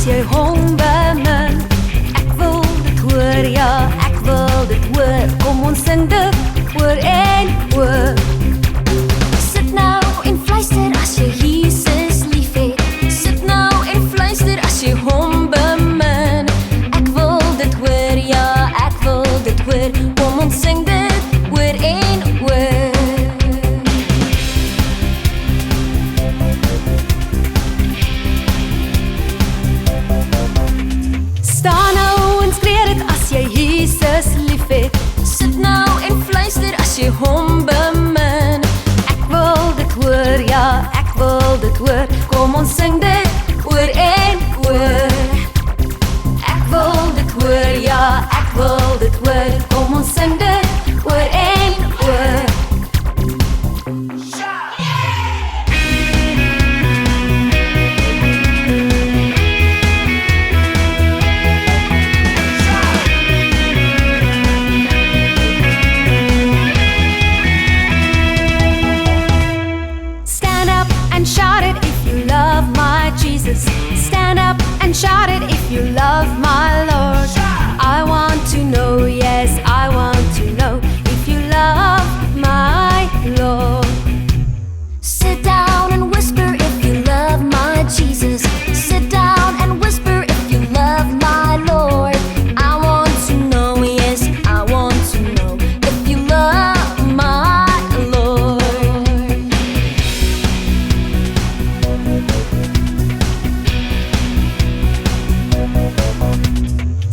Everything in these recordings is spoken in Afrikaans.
jy hom bemin. Ek wil dit hoor, ja, ek wil dit hoor. Kom ons sing dit oor en oor. Sit nou en fluister as jy Jesus lief het. Sit nou en fluister as jy hom bemin. Ek wil dit hoor, ja, ek wil dit hoor. Kom ons sing dit oor en oor. Staan nou en skree dit as jy Jesus lief het. Sit nou en fluister as jy hom bemin. Ek wil dit hoor, ja, ek wil dit hoor. Kom ons sing dit oor en oor. Ek wil dit hoor, ja, ek wil dit hoor. Kom ons sing dit oor en oor. Stand up and shout it if you love my Jesus. Stand up and shout it if you love my Lord. I want to know, yes, I want to know if you love my Lord. Sit down and whisper if you love my Jesus. Sit down and whisper if you love my Lord. I want to know, yes, I want to know if you love my Lord.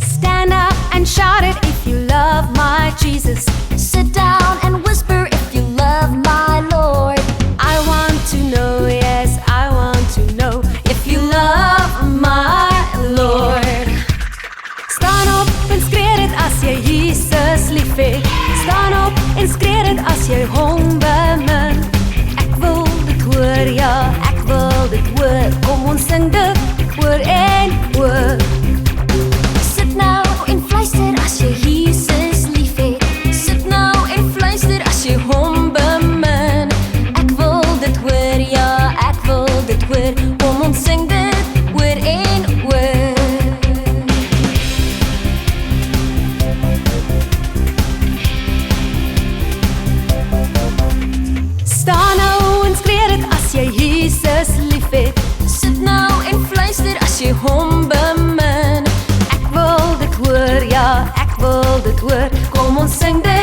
Stand up and shout it if you love my Jesus. Sit down and whisper if you love my Lord. I want to know, yes, I want to know if you love my Lord. Staan op en skree dit as jy Jesus lief het. Staan op en skree dit as jy hom bemin. Ek wil dit hoor, ja, ek wil dit hoor. Kom ons sing dit oor en oor. Sit nou en fluister as jy Jesus lief het. Sit nou en fluister as jy hom bemin. Ek wil dit hoor, ja, ek wil dit hoor. Kom ons sing dit oor en oor. Staan nou en skree dit as jy Jesus lief het. Sit nou en fluister as jy hom bemin. Ek wil dit hoor, ja, ek wil dit hoor. Kom ons sing dit